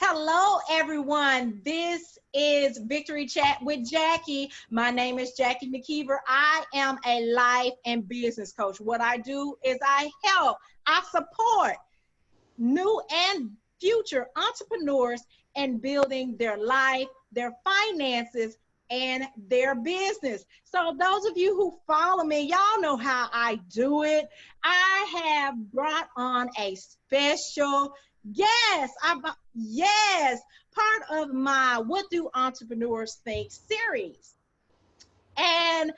Hello, everyone. This is Victory Chat with Jackie. My name is Jackie McKeever. I am a life and business coach. What I do is I support new and future entrepreneurs in building their life, their finances, and their business. So those of you who follow me, y'all know how I do it. I have brought on a special guest. Yes, part of my What Do Entrepreneurs Think series. And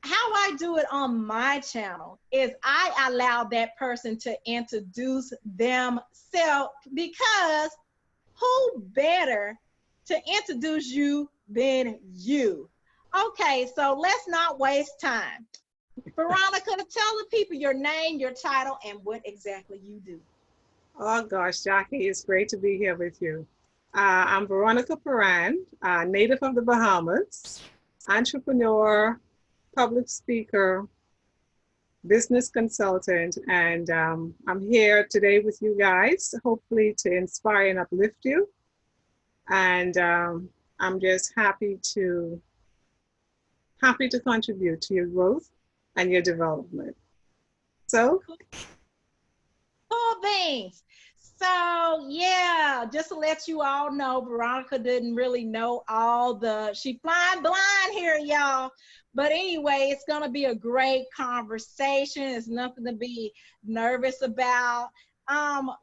how I do it on my channel is I allow that person to introduce themselves because who better to introduce you than you? Okay, so let's not waste time. Veronica, tell the people your name, your title, and what exactly you do. Oh gosh, Jackie, it's great to be here with you. I'm Veronica Perran, native of the Bahamas, entrepreneur, public speaker, business consultant, and I'm here today with you guys, hopefully to inspire and uplift you. And I'm just happy to contribute to your growth and your development. So, Cool beans. So yeah, just to let you all know, Veronica didn't really know she flying blind here, y'all. But anyway, it's gonna be a great conversation. It's nothing to be nervous about. Some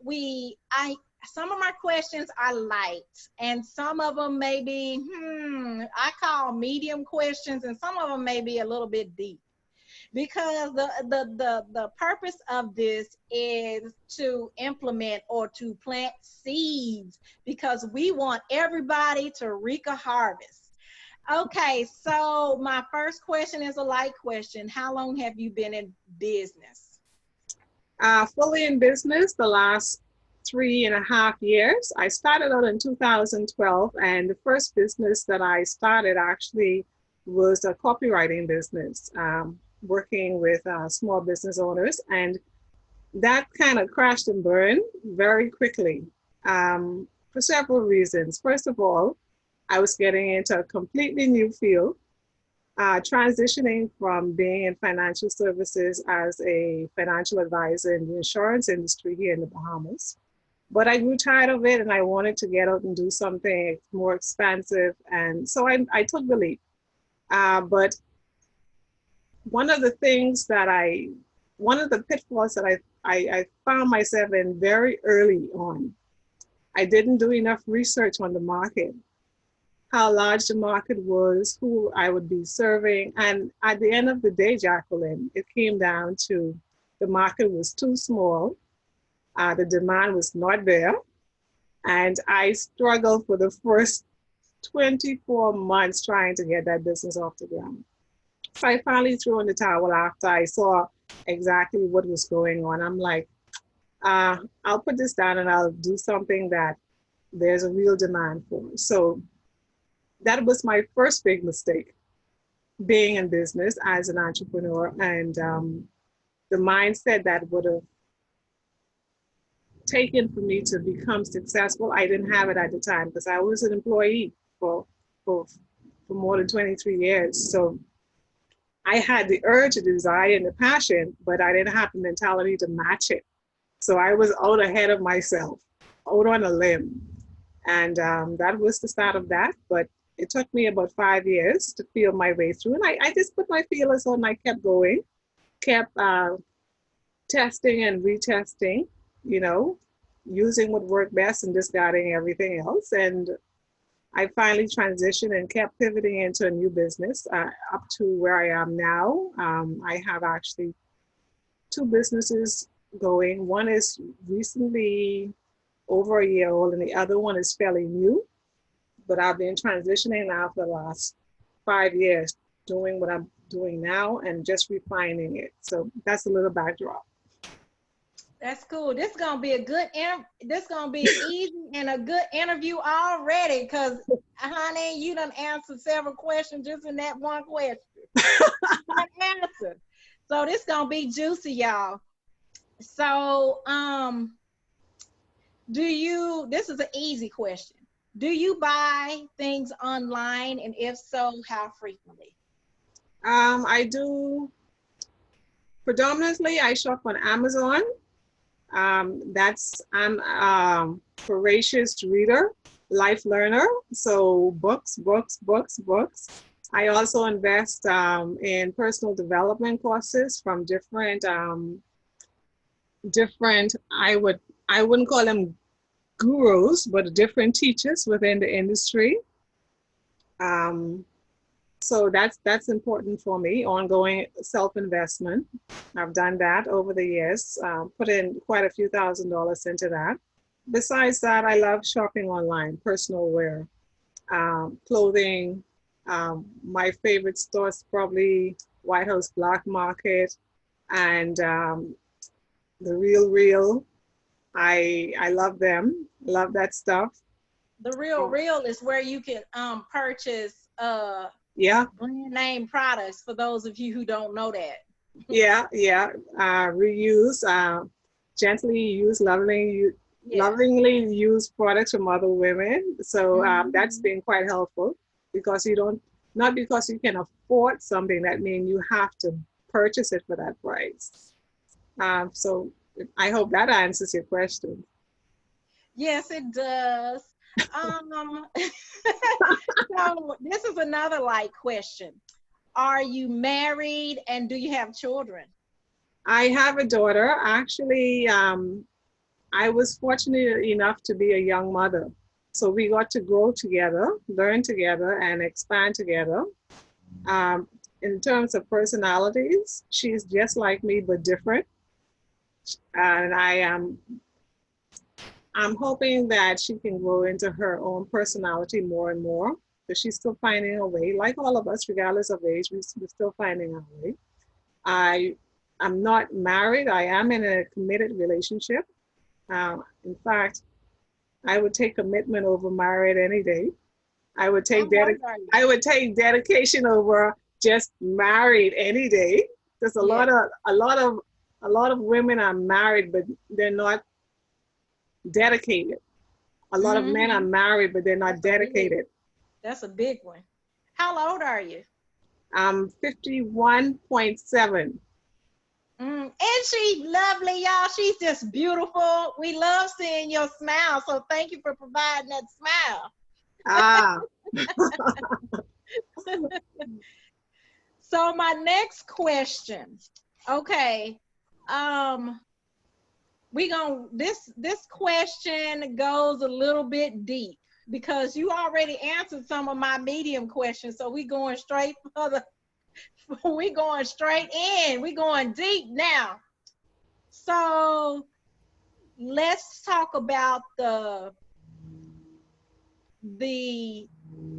of my questions are light, and some of them may be, I call medium questions, and some of them may be a little bit deep because the purpose of this is to implement or to plant seeds because we want everybody to reap a harvest. Okay, so my first question is a light question. How long have you been in business? fully in business the last 3.5 years. I started out in 2012, and the first business that I started actually was a copywriting business, working with small business owners. And that kind of crashed and burned very quickly for several reasons. First of all, I was getting into a completely new field, transitioning from being in financial services as a financial advisor in the insurance industry here in the Bahamas. But I grew tired of it and I wanted to get out and do something more expansive. And so I took the leap. But one of the things that one of the pitfalls that I found myself in very early on, I didn't do enough research on the market, how large the market was, who I would be serving. And at the end of the day, Jacqueline, it came down to the market was too small, the demand was not there, and I struggled for the first 24 months trying to get that business off the ground. So I finally threw in the towel after I saw exactly what was going on. I'm like, I'll put this down and I'll do something that there's a real demand for. So that was my first big mistake, being in business as an entrepreneur, and the mindset that would have taken for me to become successful. I didn't have it at the time because I was an employee for, for, for more than 23 years. So I had the urge, the desire, and the passion, but I didn't have the mentality to match it. So I was out ahead of myself, out on a limb. And that was the start of that. But it took me about 5 years to feel my way through. And I just put my feelers on and I kept going, kept testing and retesting, you know, using what worked best and discarding everything else. And I finally transitioned and kept pivoting into a new business up to where I am now. I have actually two businesses going. One is recently over a year old, and the other one is fairly new. But I've been transitioning now for the last 5 years, doing what I'm doing now and just refining it. So that's a little backdrop. That's cool. This gonna be easy and a good interview already. Cause honey, you done answered several questions just in that one question. One answer. So this gonna be juicy, y'all. So This is an easy question. Do you buy things online? And if so, how frequently? I do predominantly I shop on Amazon. I'm voracious reader, life learner. So books, books, books, books. I also invest in personal development courses from different. I wouldn't call them gurus, but different teachers within the industry. Um, so that's important for me. Ongoing self investment. I've done that over the years. Put in quite a few $1,000s into that. Besides that, I love shopping online, personal wear, clothing. My favorite store is probably White House Black Market and the Real Real. I love them. Love that stuff. The Real Oh, Real is where you can purchase yeah, brand name products for those of you who don't know that. yeah, yeah. Reuse, gently used, Yes. lovingly used products from other women. So that's Mhm. been quite helpful because you don't, not because you can afford something, that means you have to purchase it for that price. So I hope that answers your question. Yes, it does. Um, so this is another light question. Are you married and do you have children? I have a daughter. Actually, I was fortunate enough to be a young mother. So we got to grow together, learn together, and expand together. Um, in terms of personalities, she's just like me, but different. And I'm hoping that she can grow into her own personality more and more. But she's still finding her way, like all of us, regardless of age. We're still finding our way. I am not married. I am in a committed relationship. In fact, I would take commitment over married any day. I would How take old are you? I would take dedication over just married any day. There's Yes. a lot of women are married, but they're not dedicated. A lot of men are Hmm. married, but they're not That's a big, dedicated. that's a big one. How old are you? I'm 51.7. And she's lovely, y'all. She's just beautiful. We love seeing your smile. So thank you for providing that smile. Ah, So my next question. Okay. Um, we going this question goes a little bit deep because you already answered some of my medium questions. So we going straight for the we going straight in. We going deep now. So let's talk about the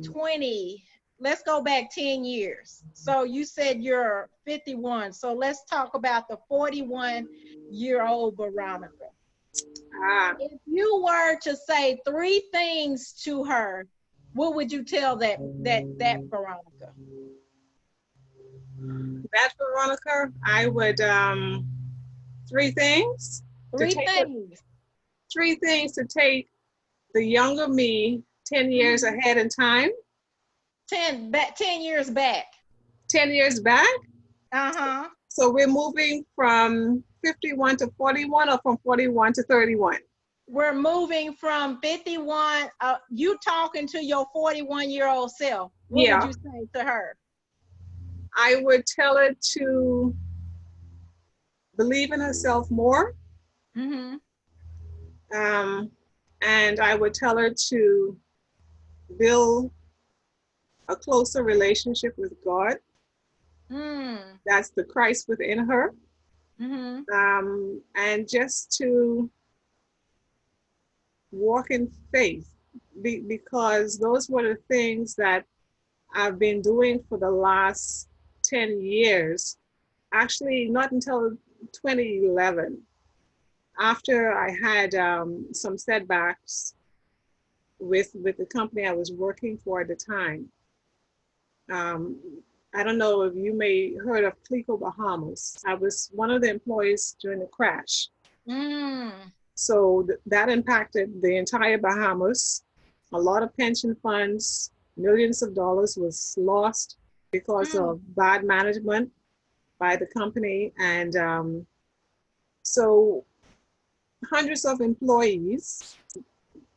20, let's go back 10 years. So you said you're 51. So let's talk about the 41-year-old Veronica. ah, If you were to say three things to her, what would you tell that Veronica? that Veronica, I would three things to Three take it, things. three things to take the younger me 10 years Mhm. ahead in time, 10 years back. 10 years back. Uh-huh. So we're moving from 51 to 41 or from 41 to 31. We're moving from 51. You talking to your 41-year-old self. What would Yeah, you say to her? I would tell her to believe in herself more. Mm-hmm. Um, and I would tell her to build a closer relationship with God. Mm. That's the Christ within her. Mm-hmm. And just to walk in faith because those were the things that I've been doing for the last 10 years. Actually, not until 2011, after I had some setbacks with the company I was working for at the time. Um, I don't know if you may heard of Clico Bahamas. I was one of the employees during the crash. Mm. So that impacted the entire Bahamas. A lot of pension funds, millions of dollars was lost because Mm. of bad management by the company. And so hundreds of employees,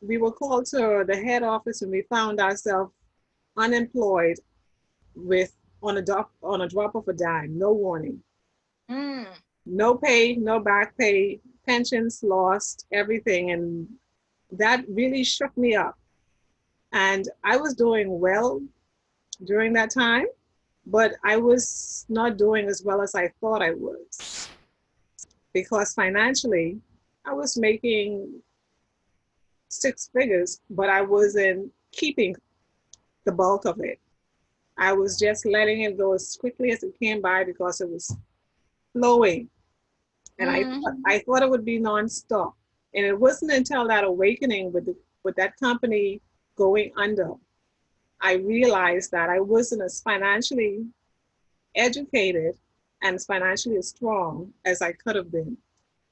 we were called to the head office and we found ourselves unemployed with on a drop of a dime, no warning, Mm. no pay, no back pay, pensions lost, everything. And that really shook me up. And I was doing well during that time, but I was not doing as well as I thought I was because financially I was making six figures, but I wasn't keeping the bulk of it. I was just letting it go as quickly as it came by because it was flowing. And Mm. I thought it would be nonstop. And it wasn't until that awakening with that company going under, I realized that I wasn't as financially educated and as financially as strong as I could have been.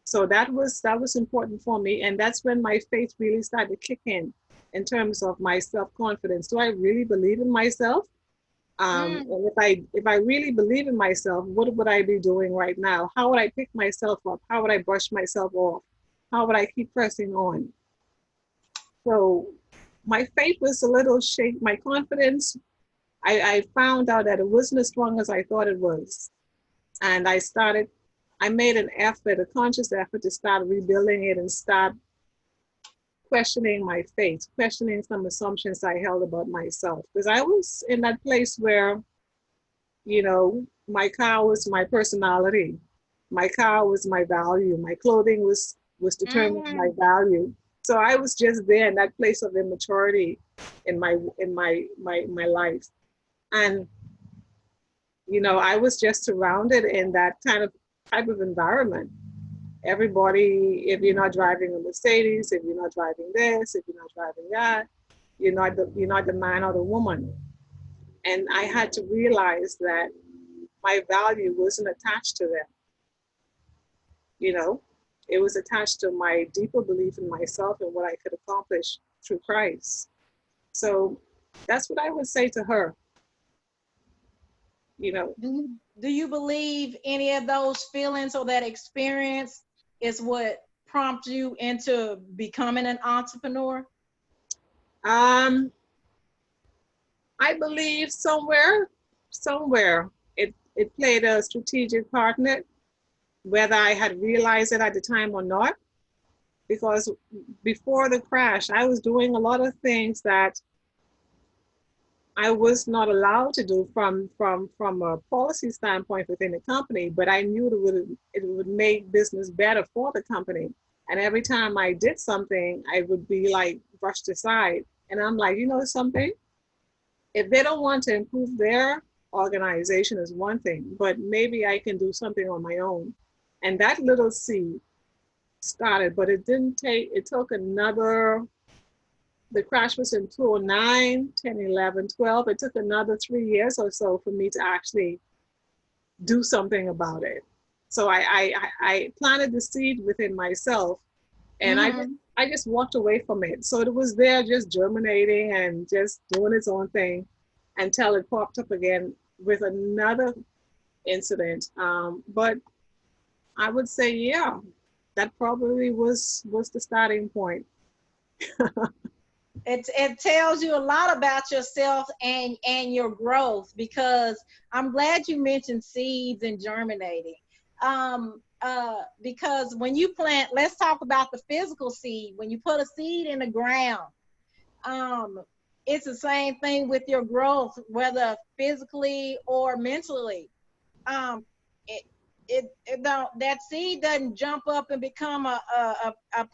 So that was important for me. And that's when my faith really started to kick in terms of my self-confidence. Do I really believe in myself? Mm. And if I really believe in myself, what would I be doing right now? How would I pick myself up? How would I brush myself off? How would I keep pressing on? So my faith was a little shake. My confidence, I found out that it wasn't as strong as I thought it was. And I made an effort, a conscious effort to start rebuilding it and start questioning my faith, questioning some assumptions I held about myself. Because I was in that place where, my car was my personality. My car was my value. My clothing was determined by Mm. value. So I was just there in that place of immaturity in my life. And I was just surrounded in that kind of type of environment. Everybody, if you're not driving a Mercedes, if you're not driving this, if you're not driving that, you're not the man or the woman. And I had to realize that my value wasn't attached to them. You know, it was attached to my deeper belief in myself and what I could accomplish through Christ. So that's what I would say to her. You know, Do you believe any of those feelings or that experience is what prompt you into becoming an entrepreneur? um, I believe somewhere it played a strategic part in it, whether I had realized it at the time or not. Because before the crash, I was doing a lot of things that I was not allowed to do from a policy standpoint within the company, but I knew it would make business better for the company. And every time I did something, I would be like brushed aside. And I'm like, something? If they don't want to improve their organization is one thing, but maybe I can do something on my own. And that little seed started, but it took another, the crash was in 2009, 10, 11, 12. It took another 3 years or so for me to actually do something about it. So I planted the seed within myself and Mm-hmm. I just walked away from it. So it was there just germinating and just doing its own thing until it popped up again with another incident. But I would say, yeah, that probably was the starting point. It tells you a lot about yourself and your growth, because I'm glad you mentioned seeds and germinating. Because when you plant, let's talk about the physical seed. When you put a seed in the ground, um, it's the same thing with your growth, whether physically or mentally. Um, it it don't, that seed doesn't jump up and become a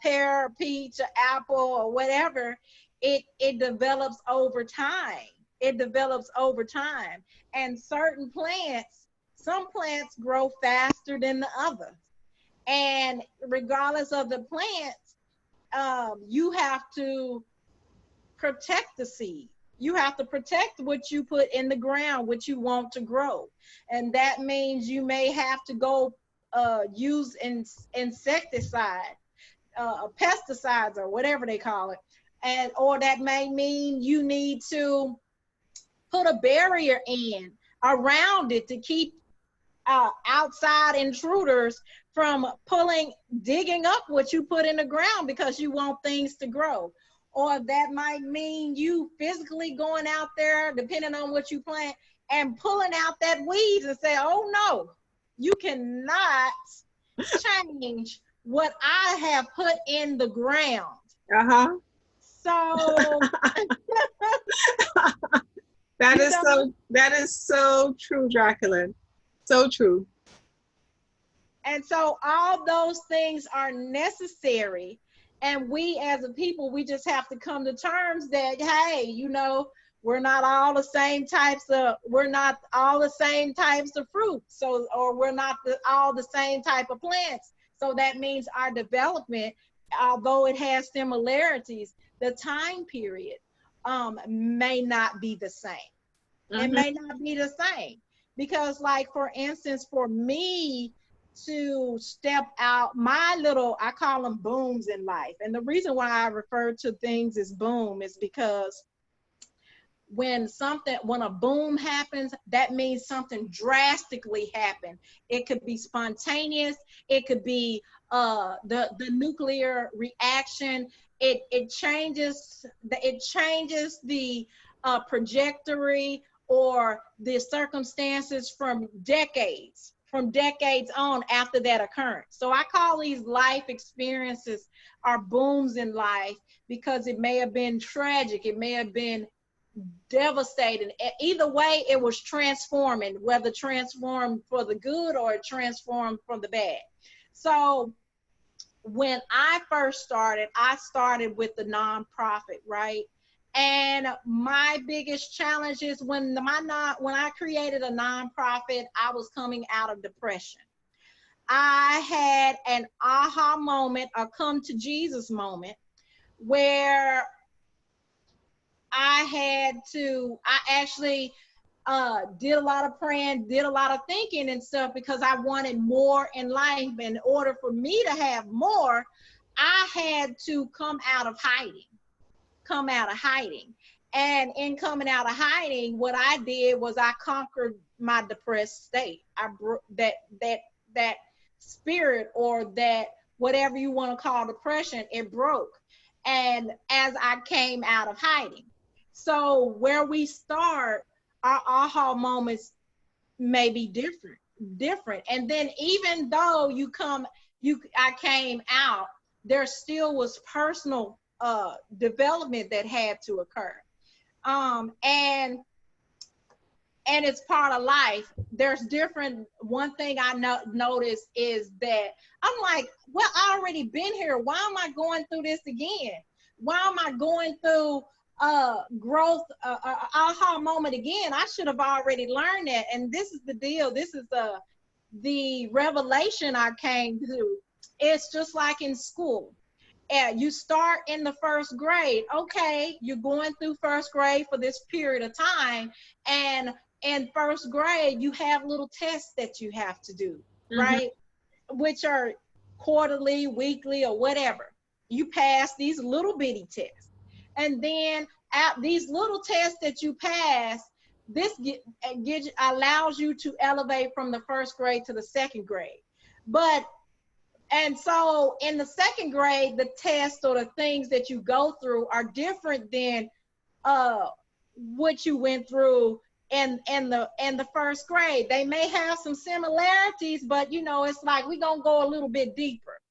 pear, a peach, an apple, or whatever. It develops over time. It develops over time, and some plants grow faster than the others. And regardless of the plants, you have to protect the seed. You have to protect what you put in the ground, what you want to grow. And that means you may have to go use insecticide, pesticides or whatever they call it. And or that may mean you need to put a barrier in around it to keep outside intruders from digging up what you put in the ground because you want things to grow. Or that might mean you physically going out there, depending on what you plant, and pulling out that weeds and say, oh no, you cannot change what I have put in the ground. Uh-huh. So that is so true, Jacqueline. So true. And so all those things are necessary. And we as a people, we just have to come to terms that, hey, you know, we're not all the same types of fruit. So, or we're not all the same type of plants. So that means our development, although it has similarities, the time period may not be the same. Mm-hmm. It may not be the same. Because, like, for instance, for me to step out my little, I call them booms in life. And the reason why I refer to things as boom is because when a boom happens, that means something drastically happened. It could be spontaneous. It could be the nuclear reaction. It changes the trajectory or the circumstances from decades on after that occurrence. So I call these life experiences our booms in life because it may have been tragic. It may have been devastating. Either way, it was transforming, whether transformed for the good or transformed for the bad. So when I first started, I started with the nonprofit, right? And my biggest challenge is when I created a nonprofit, I was coming out of depression. I had an aha moment, a come to Jesus moment, where I actually did a lot of praying, did a lot of thinking and stuff because I wanted more in life. In order for me to have more, I had to come out of hiding. And in coming out of hiding, what I did was I conquered my depressed state. I broke that spirit, or that whatever you want to call depression, it broke. And as I came out of hiding. So where we start, our aha moments may be different. And then even though I came out, there still was personal development that had to occur. And it's part of life. There's different, one thing I noticed is that I'm like, well, I already been here. Why am I going through this again? Why am I going through growth, aha moment again? I should have already learned that. And this is the deal. This is the revelation I came to. It's just like in school. You start in the first grade. Okay, you're going through first grade for this period of time. And in first grade, you have little tests that you have to do, mm-hmm. right? Which are quarterly, weekly, or whatever. You pass these little bitty tests. And then at these little tests that you pass, this allows you to elevate from the first grade to the second grade. And so in the second grade, the tests or the things that you go through are different than what you went through in the first grade. They may have some similarities, but you know, it's like we're gonna go a little bit deeper.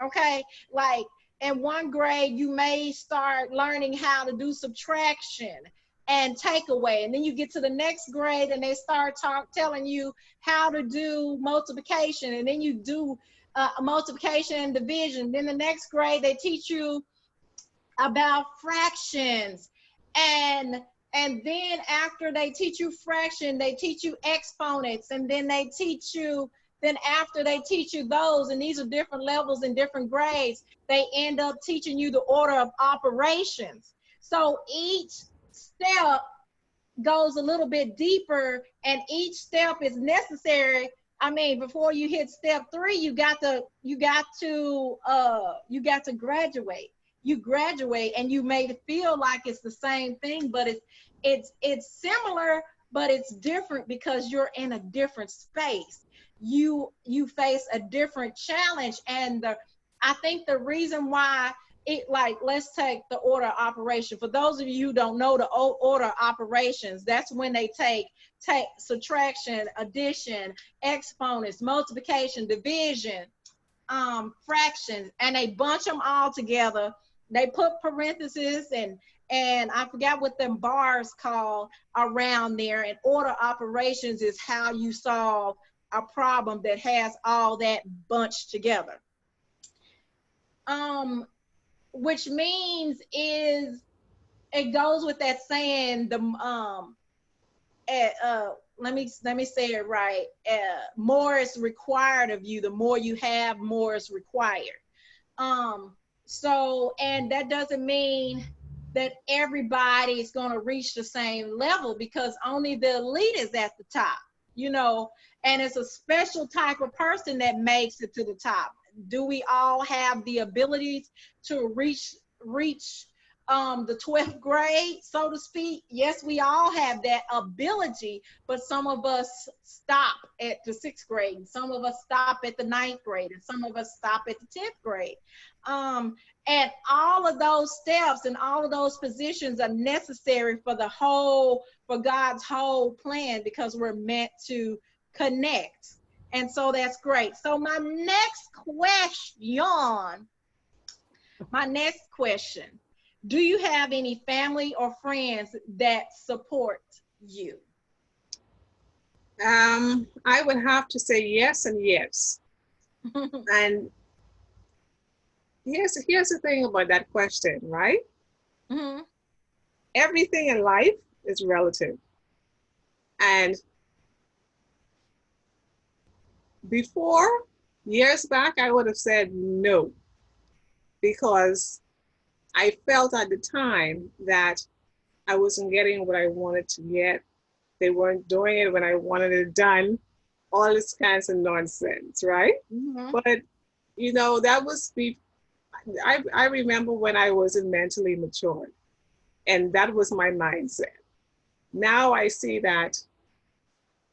Okay, like in one grade, you may start learning how to do subtraction and take away, and then you get to the next grade and they start telling you how to do multiplication, and then you do multiplication and division. Then the next grade, they teach you about fractions, and then after they teach you fraction, they teach you exponents, and then after they teach you those, and these are different levels and different grades, they end up teaching you the order of operations. So each step goes a little bit deeper, and each step is necessary I mean, before you hit step 3, you got to graduate. You graduate and you may feel like it's the same thing, but it's similar, but it's different because you're in a different space. You face a different challenge, and I think the reason why like, let's take the order of operation. For those of you who don't know the order of operations, that's when they take subtraction, addition, exponents, multiplication, division, fractions, and they bunch them all together. They put parentheses and I forgot what them bars called around there. And order operations is how you solve a problem that has all that bunched together. Which means is, it goes with that saying, let me say it right. More is required of you. The more you have, more is required. So, and that doesn't mean that everybody is going to reach the same level, because only the elite is at the top, and it's a special type of person that makes it to the top. Do we all have the abilities to reach the 12th grade, so to speak? Yes, we all have that ability, but some of us stop at the 6th grade, and some of us stop at the 9th grade, and some of us stop at the 10th grade. And all of those steps and all of those positions are necessary for God's whole plan, because we're meant to connect. And so that's great. So my next question, do you have any family or friends that support you? I would have to say yes and yes. And here's the thing about that question, right? Mm-hmm. Everything in life is relative. And before, years back, I would have said no, because I felt at the time that I wasn't getting what I wanted to get. They weren't doing it when I wanted it done. All this kinds of nonsense, right? Mm-hmm. But that was I remember when I wasn't mentally mature, and that was my mindset. Now I see that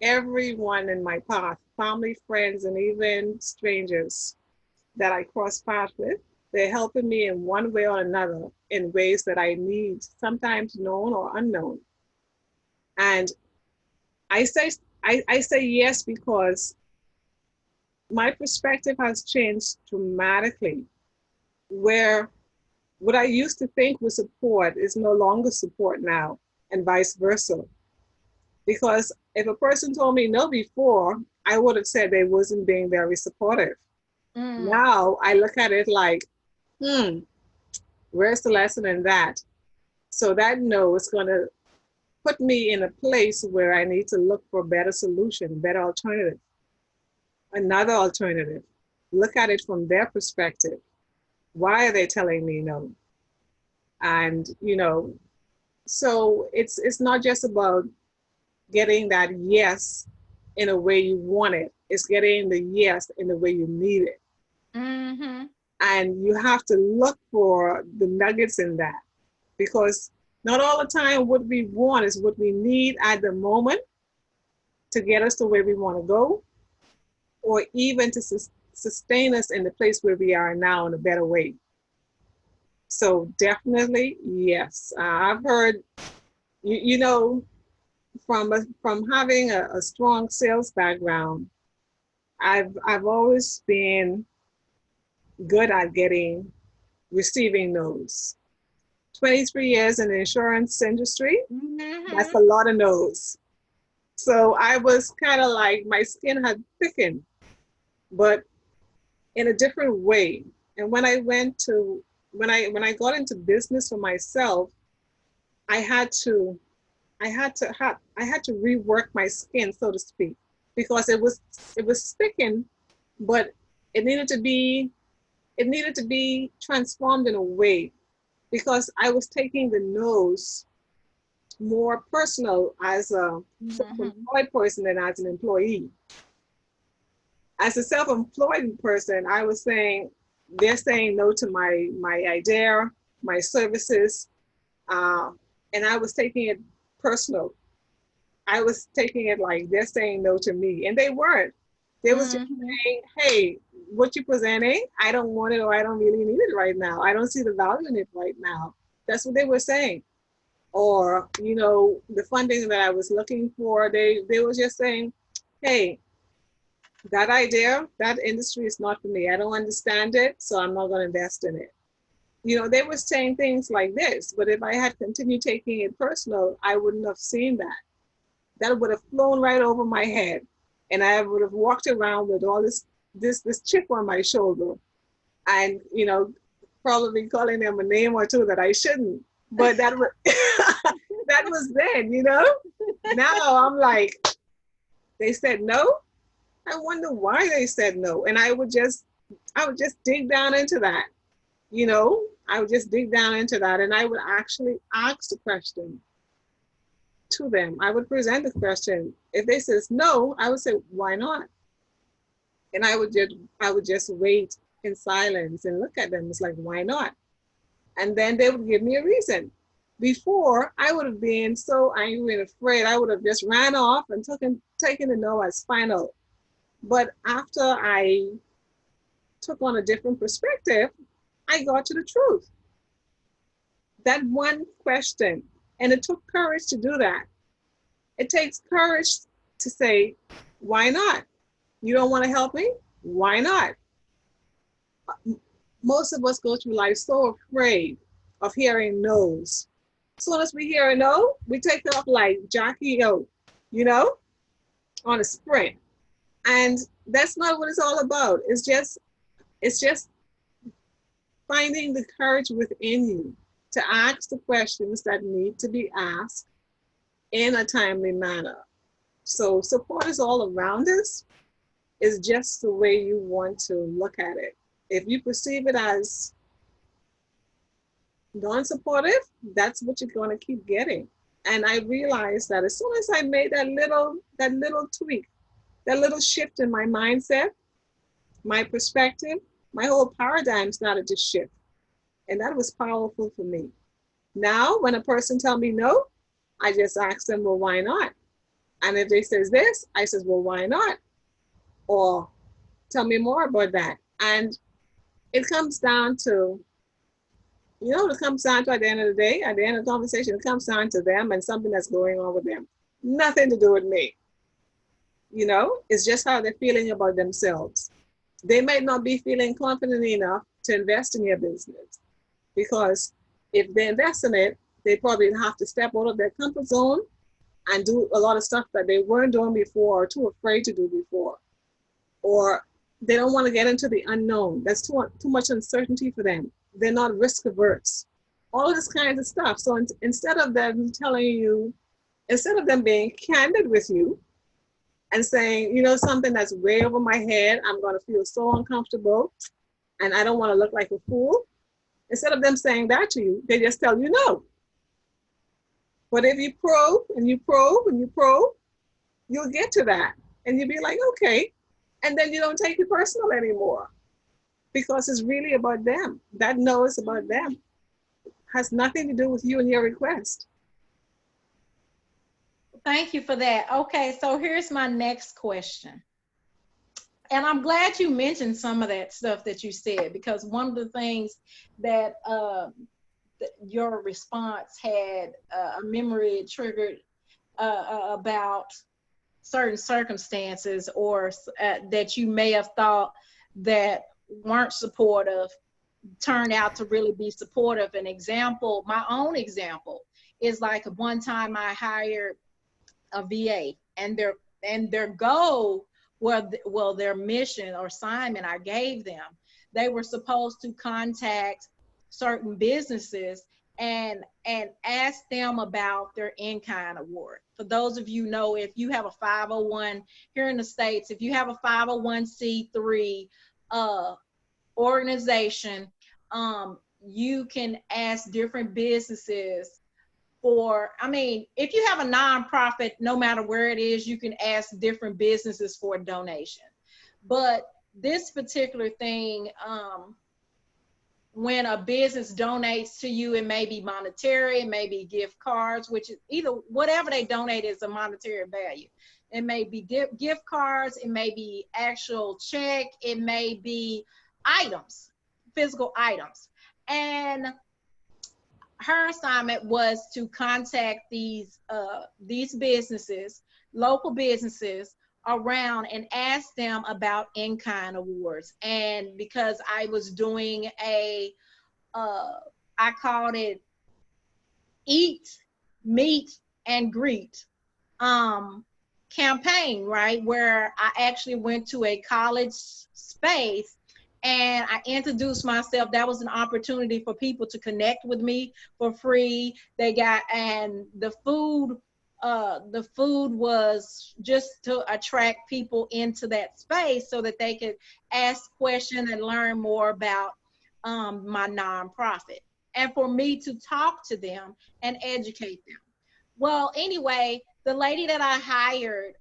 everyone in my path, family, friends, and even strangers that I cross paths with, they're helping me in one way or another in ways that I need, sometimes known or unknown. And I say yes because my perspective has changed dramatically, where what I used to think was support is no longer support now, and vice versa. Because if a person told me no before, I would have said they wasn't being very supportive. Now I look at it like, where's the lesson in that? So that no is going to put me in a place where I need to look for a better solution, better alternative, another alternative. Look at it from their perspective. Why are they telling me no? And so it's not just about getting that yes in a way you want it. It's getting the yes in the way you need it. Mm-hmm. And you have to look for the nuggets in that, because not all the time what we want is what we need at the moment to get us to where we want to go, or even to sustain us in the place where we are now in a better way. So definitely, yes. I've heard, from having a strong sales background, I've always been good at receiving no's. 23 years in the insurance industry, that's a lot of no's. So I was kind of like, my skin had thickened, but in a different way. And when I got into business for myself, I had to rework my skin, so to speak, because it was thickened, but it needed to be transformed in a way, because I was taking the no's more personal as a self-employed person than as an employee. As a self-employed person, I was saying, they're saying no to my idea, my services, uh, and I was taking it personal. I was taking it like they're saying no to me, and they weren't. They was just Mm-hmm. saying, "Hey, what you presenting? I don't want it, or I don't really need it right now. I don't see the value in it right now." That's what they were saying. Or the funding that I was looking for, they were just saying, "Hey, that idea, that industry is not for me. I don't understand it, so I'm not going to invest in it." They were saying things like this, but if I had continued taking it personal, I wouldn't have seen that. That would have flown right over my head, and I would have walked around with all this chip on my shoulder, and probably calling them a name or two that I shouldn't. But that was that was then. Now I'm like, they said no. I wonder why they said no, and I would just dig down into that. I would just dig down into that, and I would actually ask the question to them. I would present the question. If they says no, I would say, why not? And I would just wait in silence and look at them. It's like, why not? And then they would give me a reason. Before, I would have been so angry and afraid, I would have just ran off and taken the no as final. But after I took on a different perspective, I got to the truth. That one question, and it took courage to do that. It takes courage to say, why not? You don't want to help me? Why not? Most of us go through life so afraid of hearing no's. As soon as we hear a no, we take off like Jackie O, you know, on a sprint. And that's not what it's all about. It's just finding the courage within you to ask the questions that need to be asked in a timely manner. So support is all around us. It's just the way you want to look at it. If you perceive it as non-supportive, that's what you're going to keep getting. And I realized that as soon as I made that little tweak, that little shift in my mindset, my perspective, my whole paradigm started to shift. And that was powerful for me. Now, when a person tell me no, I just ask them, well, why not? And if they says this, I says, well, why not? Or tell me more about that. And it comes down to, it comes down to at the end of the day, at the end of the conversation, it comes down to them and something that's going on with them. Nothing to do with me. It's just how they're feeling about themselves. They might not be feeling confident enough to invest in your business because if they invest in it, they probably have to step out of their comfort zone and do a lot of stuff that they weren't doing before or too afraid to do before. Or they don't want to get into the unknown. That's too much uncertainty for them. They're not risk averse. All of this kind of stuff. So instead of them being candid with you and saying, something that's way over my head, I'm going to feel so uncomfortable and I don't want to look like a fool. Instead of them saying that to you, they just tell you no. But if you probe and you probe and you probe, you'll get to that. And you'll be like, okay. And then you don't take it personal anymore because it's really about them. That no is about them. It has nothing to do with you and your request. Thank you for that. Okay, so here's my next question. And I'm glad you mentioned some of that stuff that you said, because one of the things that your response had a memory triggered about certain circumstances or that you may have thought that weren't supportive turned out to really be supportive. An example, my own example, is like one time I hired a VA, and their goal, well, their mission or assignment I gave them, they were supposed to contact certain businesses and ask them about their in-kind award. For those of you know, if you have a 501 here in the States, if you have a 501c3 organization, you can ask different businesses for, if you have a nonprofit, no matter where it is, you can ask different businesses for a donation. But this particular thing, when a business donates to you, it may be monetary, it may be gift cards, which is either whatever they donate is a monetary value. It may be gift cards, it may be actual check, it may be items, physical items. And her assignment was to contact these businesses, local businesses around, and ask them about in-kind awards. And because I was doing I called it Eat, Meet, and Greet campaign, right? Where I actually went to a college space and I introduced myself. That was an opportunity for people to connect with me for free. They got, and the food was just to attract people into that space so that they could ask questions and learn more about my nonprofit, and for me to talk to them and educate them. Well, anyway, the lady that I hired,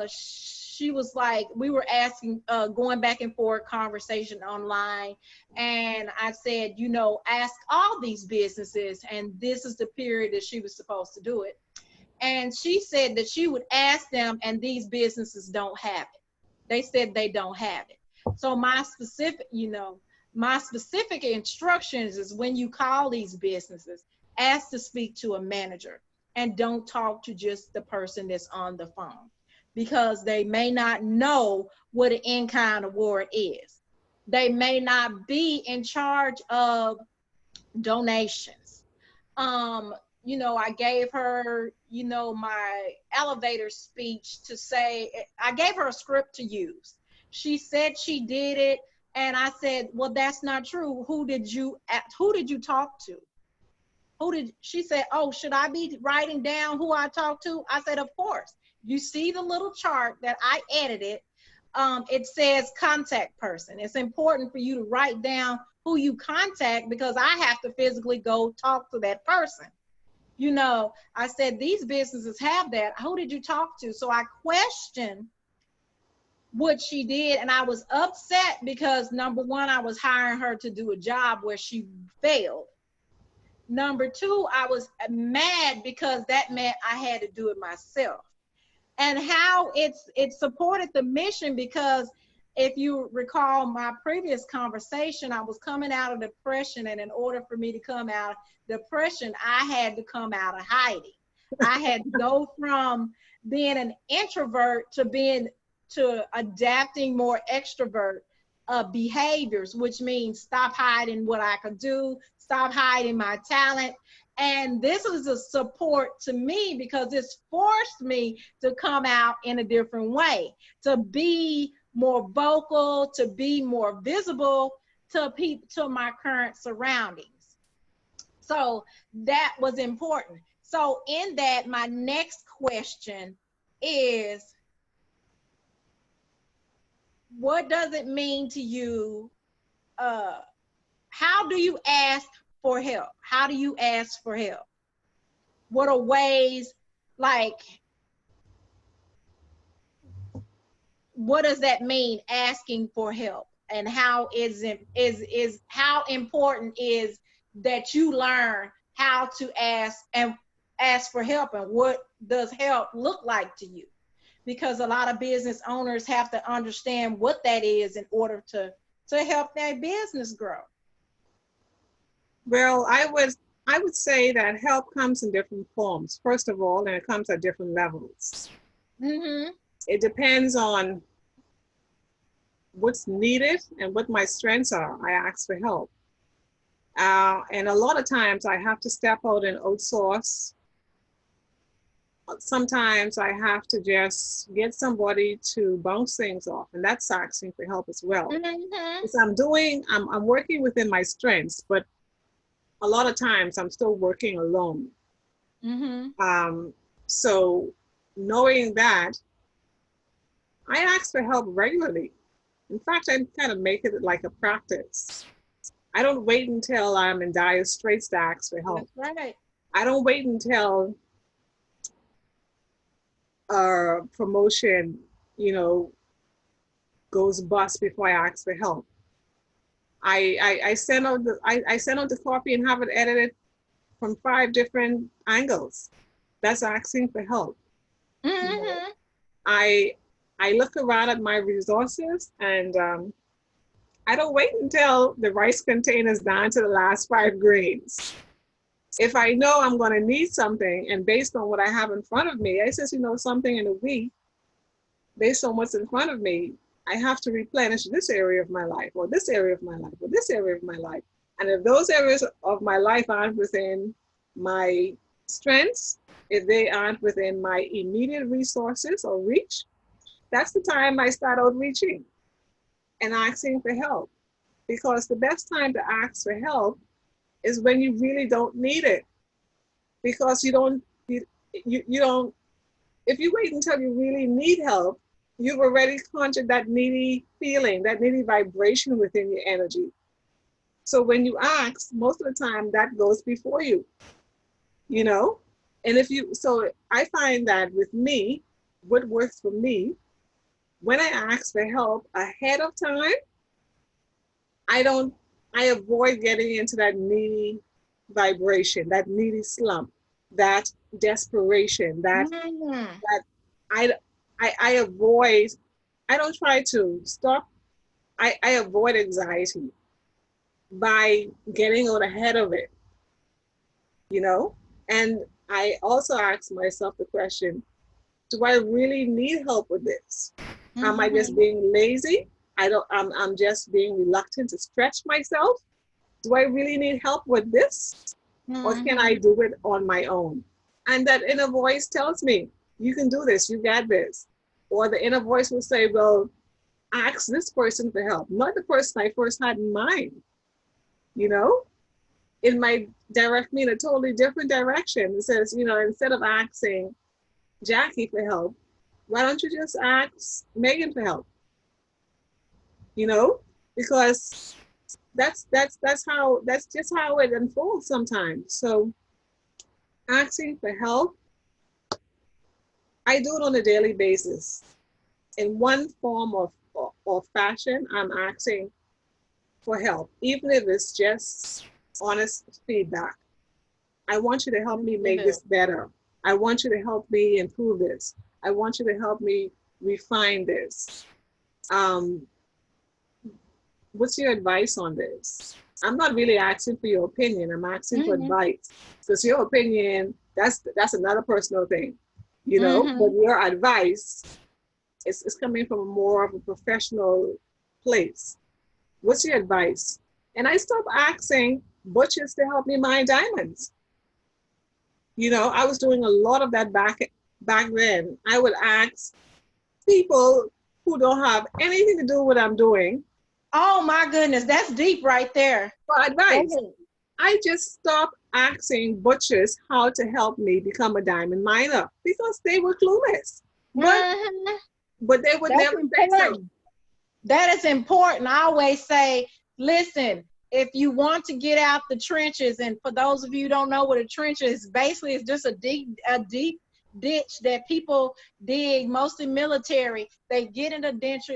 she was like, we were asking, going back and forth conversation online. And I said, you know, ask all these businesses. And this is the period that she was supposed to do it. And she said that she would ask them, and these businesses don't have it. They said they don't have it. So my specific instructions is when you call these businesses, ask to speak to a manager and don't talk to just the person that's on the phone, because they may not know what an in-kind award is. They may not be in charge of donations. I gave her, my elevator speech to say, I gave her a script to use. She said she did it. And I said, well, that's not true. Who did you talk to? She said, oh, should I be writing down who I talked to? I said, of course. You see the little chart that I edited. It says contact person. It's important for you to write down who you contact, because I have to physically go talk to that person. I said, these businesses have that. Who did you talk to? So I questioned what she did, and I was upset because, number one, I was hiring her to do a job where she failed. Number two, I was mad because that meant I had to do it myself. And how it supported the mission, because if you recall my previous conversation, I was coming out of depression, and in order for me to come out of depression, I had to come out of hiding. I had to go from being an introvert to adapting more extrovert behaviors, which means stop hiding what I could do, stop hiding my talent. And this is a support to me because it's forced me to come out in a different way, to be more vocal, to be more visible to my current surroundings. So that was important. So in that, my next question is, what does it mean to you? How do you ask for help? How do you ask for help? What are ways, like, what does that mean, asking for help? And how how important is that you learn how to ask for help, and what does help look like to you? Because a lot of business owners have to understand what that is in order to help their business grow. Well, I would say that help comes in different forms, first of all, and it comes at different levels. Mm-hmm. It depends on what's needed and what my strengths are. I ask for help. And a lot of times I have to step out and outsource. Sometimes I have to just get somebody to bounce things off, and that's asking for help as well. Mm-hmm. Because I'm working within my strengths, but a lot of times I'm still working alone. Mm-hmm. So knowing that, I ask for help regularly. In fact, I kind of make it like a practice. I don't wait until I'm in dire straits to ask for help. That's right. I don't wait until promotion, goes bust before I ask for help. I send out the copy and have it edited from 5 different angles. That's asking for help. You know, Mm-hmm. I look around at my resources, and I don't wait until the rice container is down to the last 5 grains. If I know I'm going to need something, and based on what I have in front of me, I says, something in a week, based on what's in front of me, I have to replenish this area of my life, or this area of my life, or this area of my life. And if those areas of my life aren't within my strengths, if they aren't within my immediate resources or reach, that's the time I start outreaching and asking for help. Because the best time to ask for help is when you really don't need it. Because you don't, if you wait until you really need help, you've already conjured that needy feeling, that needy vibration within your energy. So when you ask, most of the time that goes before you, you know? And so I find that with me, what works for me, when I ask for help ahead of time, I avoid getting into that needy vibration, that needy slump, that desperation, that I, I avoid, I don't try to stop, I avoid anxiety by getting out ahead of it, And I also ask myself the question, do I really need help with this? Am I just being lazy? I'm just being reluctant to stretch myself. Do I really need help with this? Or can I do it on my own? And that inner voice tells me, you can do this, you got this. Or the inner voice will say, well, ask this person for help, not the person I first had in mind. It might direct me in a totally different direction. It says, instead of asking Jackie for help, why don't you just ask Megan for help? Because that's just how it unfolds sometimes. So asking for help, I do it on a daily basis. In one form or fashion, I'm asking for help, even if it's just honest feedback. I want you to help me make this better. I want you to help me improve this. I want you to help me refine this. What's your advice on this? I'm not really asking for your opinion. I'm asking for advice, because your opinion, that's another personal thing, but your advice is coming from more of a professional place. What's your advice? And I stopped asking butchers to help me mine diamonds. I was doing a lot of that back then. I would ask people who don't have anything to do with what I'm doing. Oh my goodness, that's deep right there. For advice. I just stopped asking butchers how to help me become a diamond miner, because they were clueless. But they would never say so. That is important. I always say, listen, if you want to get out the trenches, and for those of you who don't know what a trench is, basically it's just a deep ditch that people dig, mostly military. They get in a ditch,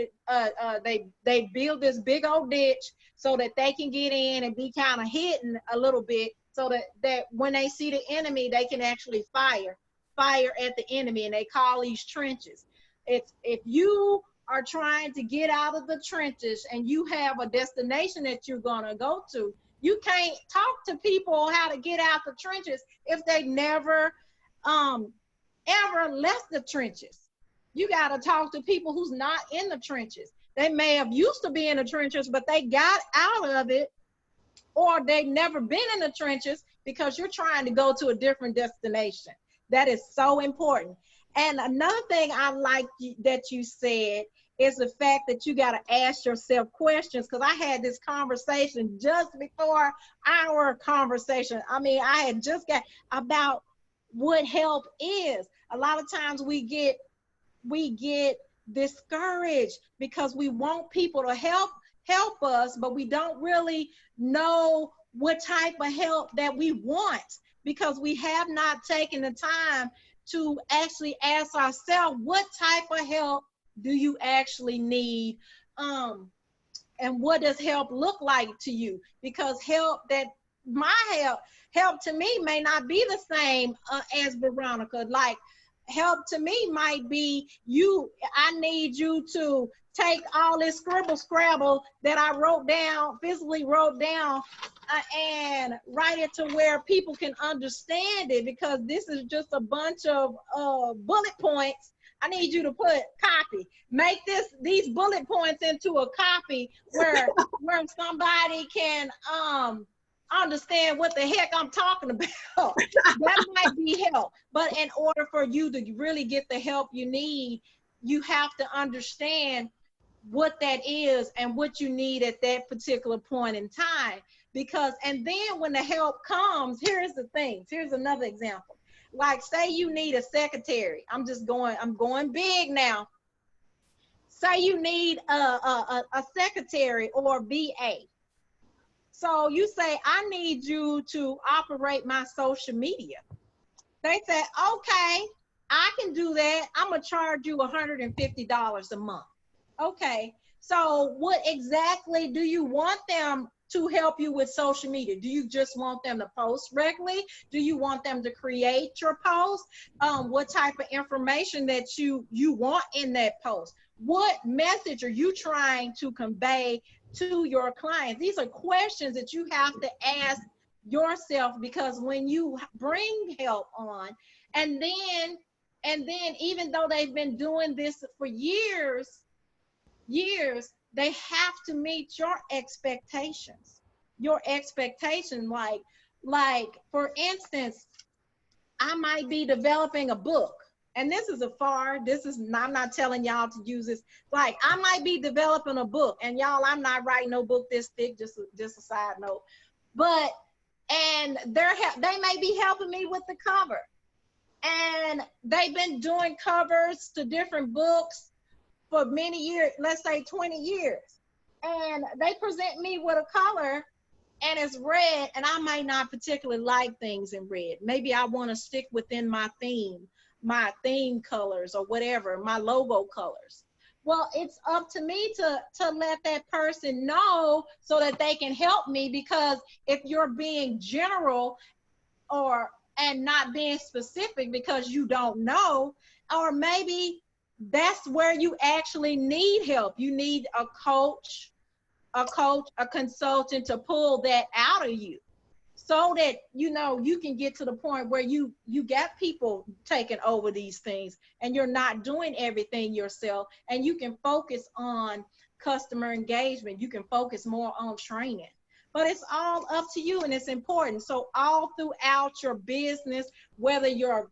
they build this big old ditch so that they can get in and be kind of hidden a little bit, so that when they see the enemy, they can actually fire at the enemy, and they call these trenches. If you are trying to get out of the trenches and you have a destination that you're going to go to, you can't talk to people how to get out the trenches if they never ever left the trenches. You got to talk to people who's not in the trenches. They may have used to be in the trenches, but they got out of it, or they've never been in the trenches because you're trying to go to a different destination. That is so important. And another thing I like that you said is the fact that you got to ask yourself questions, because I had this conversation just before our conversation. I had just got about what help is. A lot of times we get discouraged because we want people to help us, but we don't really know what type of help that we want, because we have not taken the time to actually ask ourselves, what type of help do you actually need and what does help look like to you? Because my help to me may not be the same as Veronica. Like, help to me might be I need you to take all this scribble scrabble that I physically wrote down, and write it to where people can understand it, because this is just a bunch of bullet points. I need you to make these bullet points into a copy where somebody can understand what the heck I'm talking about. That might be help. But in order for you to really get the help you need, you have to understand what that is and what you need at that particular point in time. And then when the help comes, here's another example. Like, say you need a secretary. I'm going big now. Say you need a secretary or VA. So you say, I need you to operate my social media. They say, okay, I can do that. I'm going to charge you $150 a month. Okay, so what exactly do you want them to help you with social media? Do you just want them to post regularly? Do you want them to create your post? What type of information that you want in that post? What message are you trying to convey to your clients? These are questions that you have to ask yourself, because when you bring help on, and then even though they've been doing this for years, they have to meet your expectations. Like for instance, I might be developing a book, and I'm not telling y'all to use this. Like, I might be developing a book, and y'all, I'm not writing no book this thick, just a side note. And they may be helping me with the cover, and they've been doing covers to different books for many years, let's say 20 years. And they present me with a color and it's red, and I might not particularly like things in red. Maybe I want to stick within my theme colors or whatever, my logo colors. Well, it's up to me to let that person know so that they can help me, because if you're being general and not being specific because you don't know, or maybe that's where you actually need help. You need a coach, a consultant to pull that out of you, so that you can get to the point where you got people taking over these things, and you're not doing everything yourself, and you can focus on customer engagement. You can focus more on training. But it's all up to you, and it's important. So all throughout your business, whether you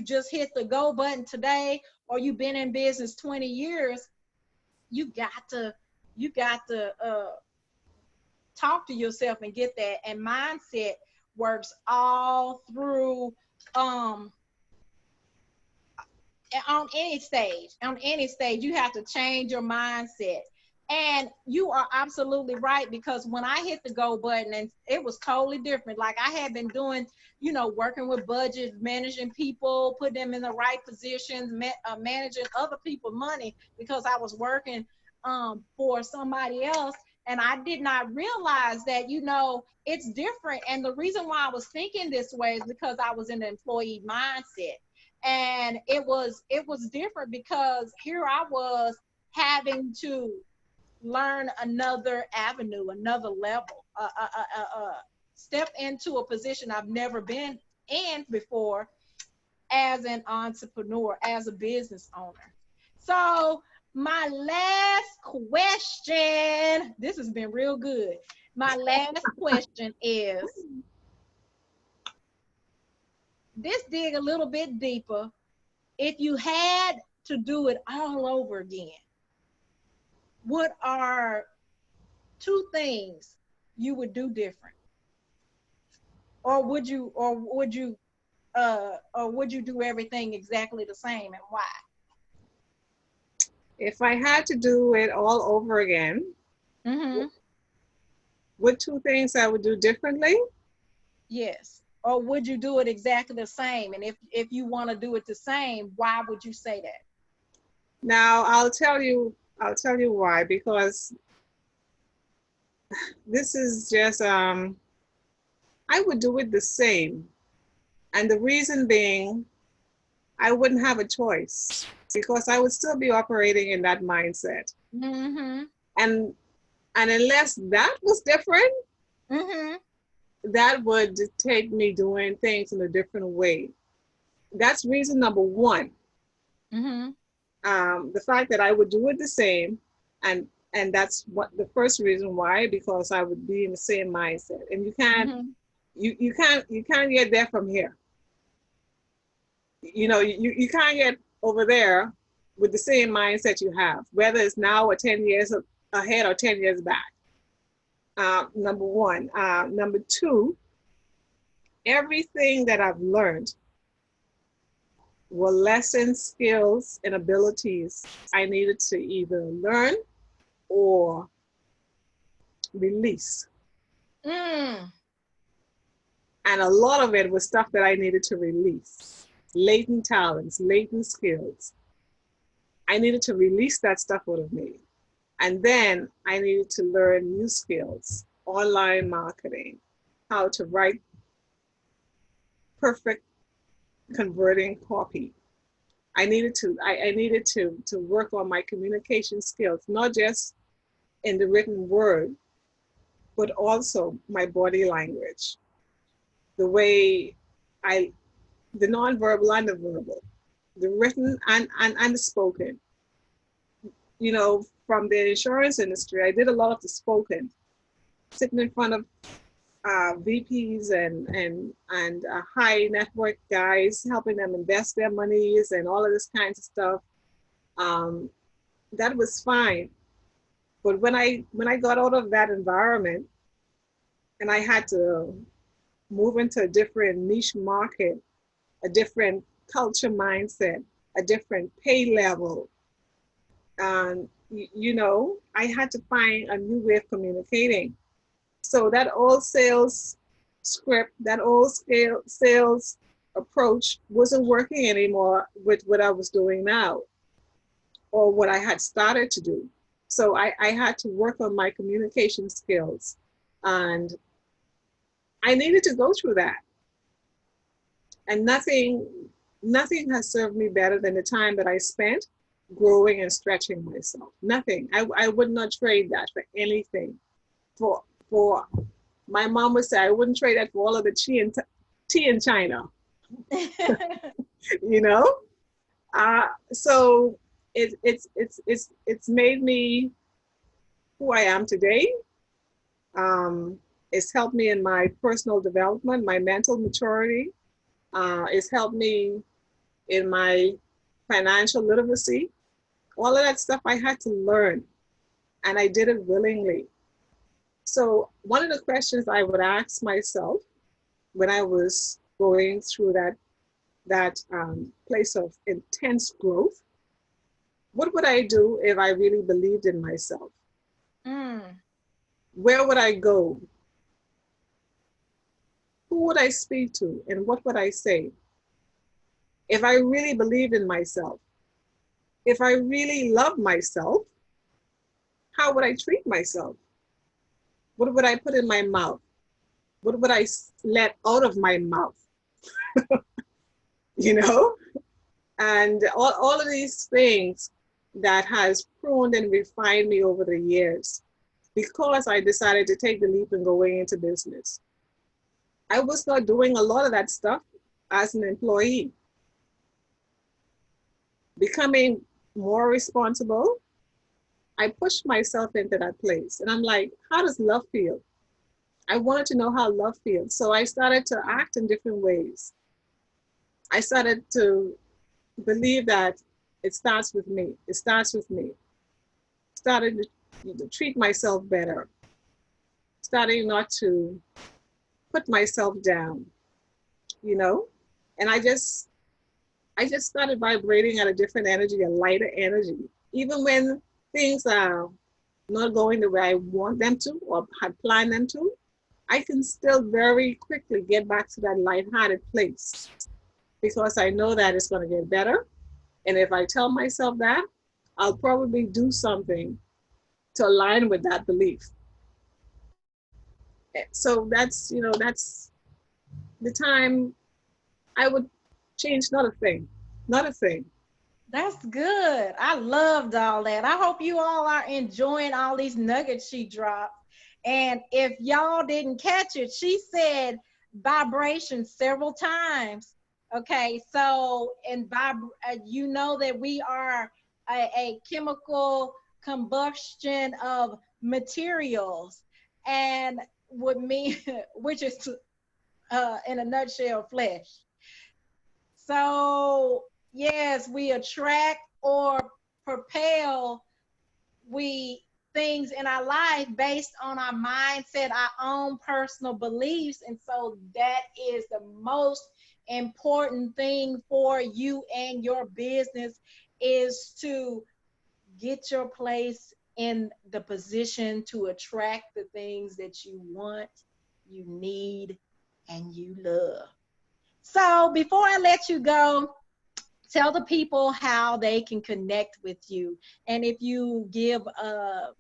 just hit the go button today, or you've been in business 20 years, you got to talk to yourself and get that. And mindset works all through on any stage. You have to change your mindset. And you are absolutely right, because when I hit the go button, and it was totally different. Like, I had been doing, working with budget, managing people, putting them in the right positions, managing other people's money, because I was working for somebody else. And I did not realize that, it's different. And the reason why I was thinking this way is because I was in the employee mindset. And it was different, because here I was having to learn another avenue, another level, step into a position I've never been in before as an entrepreneur, as a business owner. So my last question, this has been real good. My last question is, this dig a little bit deeper. If you had to do it all over again, what are 2 things you would do different? Or would you do everything exactly the same, and why? If I had to do it all over again, what 2 things I would do differently? Yes. Or would you do it exactly the same? And if you want to do it the same, why would you say that? Now, I'll tell you I'll tell you why, because this is just, I would do it the same. And the reason being, I wouldn't have a choice because I would still be operating in that mindset. Mm-hmm. And unless that was different, Mm-hmm. that would dictate me doing things in a different way. That's reason number one. Mm-hmm. The fact that I would do it the same, and that's what the first reason why, because I would be in the same mindset. And Mm-hmm. you can't get there from here. You know, you can't get over there with the same mindset you have, whether it's now or 10 years ahead or 10 years back. Number one. Number two, everything that I've learned were lessons, skills, and abilities I needed to either learn or release. Mm. And a lot of it was stuff that I needed to release. Latent talents, latent skills. I needed to release that stuff out of me. And then I needed to learn new skills, online marketing, how to write perfect converting copy. I needed to work on my communication skills, not just in the written word, but also my body language, the way I, the nonverbal and the verbal, the written and the spoken. You know, from the insurance industry, I did a lot of the spoken, sitting in front of VPs and high network guys, helping them invest their monies and all of this kinds of stuff. Um, that was fine, but when I got out of that environment and I had to move into a different niche market, a different culture mindset, a different pay level, and you know, I had to find a new way of communicating. So that old sales script, that old scale sales approach wasn't working anymore with what I was doing now or what I had started to do. So I had to work on my communication skills. And I needed to go through that. And nothing has served me better than the time that I spent growing and stretching myself. Nothing. I would not trade that for anything. For my mom would say I wouldn't trade that for all of the tea in China, you know? So it's made me who I am today. It's helped me in my personal development, my mental maturity. It's helped me in my financial literacy. All of that stuff I had to learn, and I did it willingly. So one of the questions I would ask myself when I was going through that place of intense growth, what would I do if I really believed in myself? Mm. Where would I go? Who would I speak to? And what would I say? If I really believed in myself, if I really loved myself, how would I treat myself? What would I put in my mouth? What would I let out of my mouth? You know? And all of these things that has pruned and refined me over the years because I decided to take the leap and going into business. I was not doing a lot of that stuff as an employee. Becoming more responsible, I pushed myself into that place. And I'm like, how does love feel? I wanted to know how love feels. So I started to act in different ways. I started to believe that it starts with me. It starts with me. Started to treat myself better. Starting not to put myself down, you know? And I just started vibrating at a different energy, a lighter energy. Even when things are not going the way I want them to or had planned them to, I can still very quickly get back to that lighthearted place because I know that it's going to get better. And if I tell myself that, I'll probably do something to align with that belief. So that's, that's the time I would change not a thing, not a thing. That's good. I loved all that. I hope you all are enjoying all these nuggets she dropped. And if y'all didn't catch it, she said vibration several times. Okay, so you know that we are a chemical combustion of materials, and would mean which is in a nutshell flesh. So, yes, we attract or propel we things in our life based on our mindset, our own personal beliefs. And so that is the most important thing for you and your business is to get your place in the position to attract the things that you want, you need, and you love. So before I let you go, tell the people how they can connect with you, and if you give a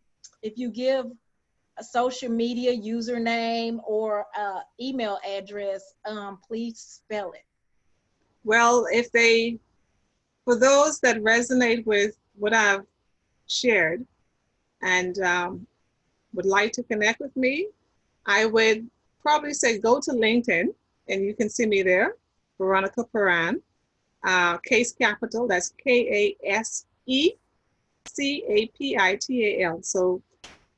social media username or email address, please spell it. Well, for those that resonate with what I've shared and would like to connect with me, I would probably say go to LinkedIn and you can see me there, Veronica Perran, Case Capital, that's KASECAPITAL. So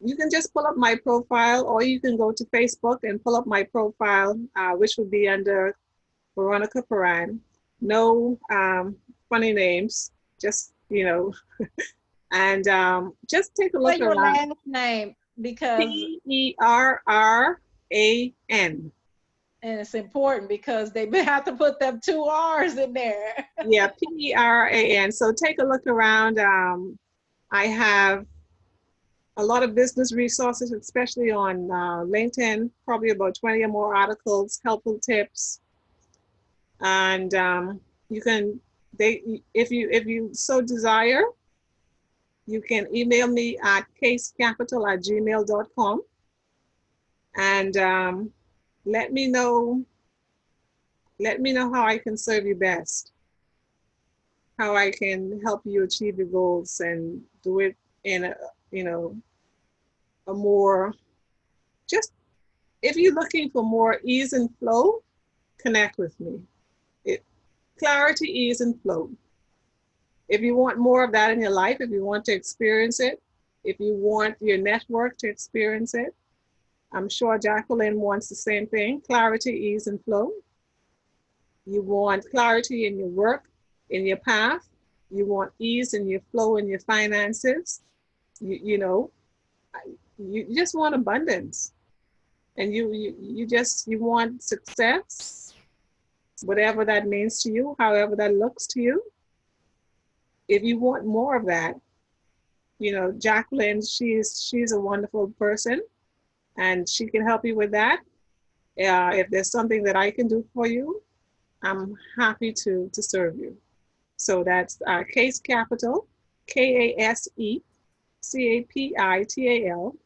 you can just pull up my profile, or you can go to Facebook and pull up my profile, which would be under Veronica Perran. No funny names, just, and just take a Say look your around. last name because Perran. and it's important because they have to put them two R's in there. Yeah, Perran. So take a look around. I have a lot of business resources, especially on LinkedIn, probably about 20 or more articles, helpful tips. And you can, if you so desire, you can email me at casecapital@gmail.com and let me know how I can serve you best, how I can help you achieve your goals and do it in a more, just, if you're looking for more ease and flow, connect with me. Clarity, ease, and flow. If you want more of that in your life, if you want to experience it, if you want your network to experience it, I'm sure Jacqueline wants the same thing, clarity, ease, and flow. You want clarity in your work, in your path. You want ease in your flow in your finances. You just want abundance. And you want success, whatever that means to you, however that looks to you. If you want more of that, Jacqueline, she's a wonderful person and she can help you with that. If there's something that I can do for you, I'm happy to serve you. So that's Case Capital, KASECAPITAL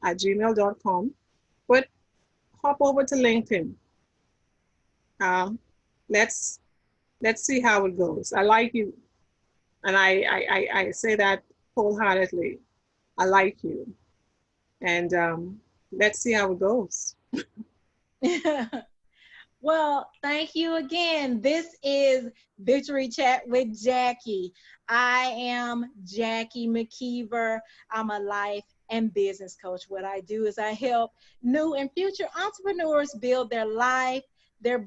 @gmail.com. But hop over to LinkedIn. Let's see how it goes. I like you, and I say that wholeheartedly. I like you, and let's see how it goes. Well, thank you again. This is Victory Chat with Jackie. I am Jackie McKeever. I'm a life and business coach. What I do is I help new and future entrepreneurs build their life, their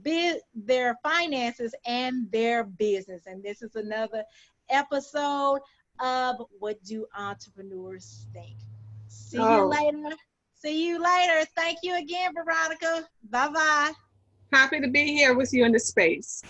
finances, and their business. And this is another episode of What Do Entrepreneurs Think? See you Oh, later. See you later. Thank you again, Veronica. Bye bye. happy to be here with you in the space.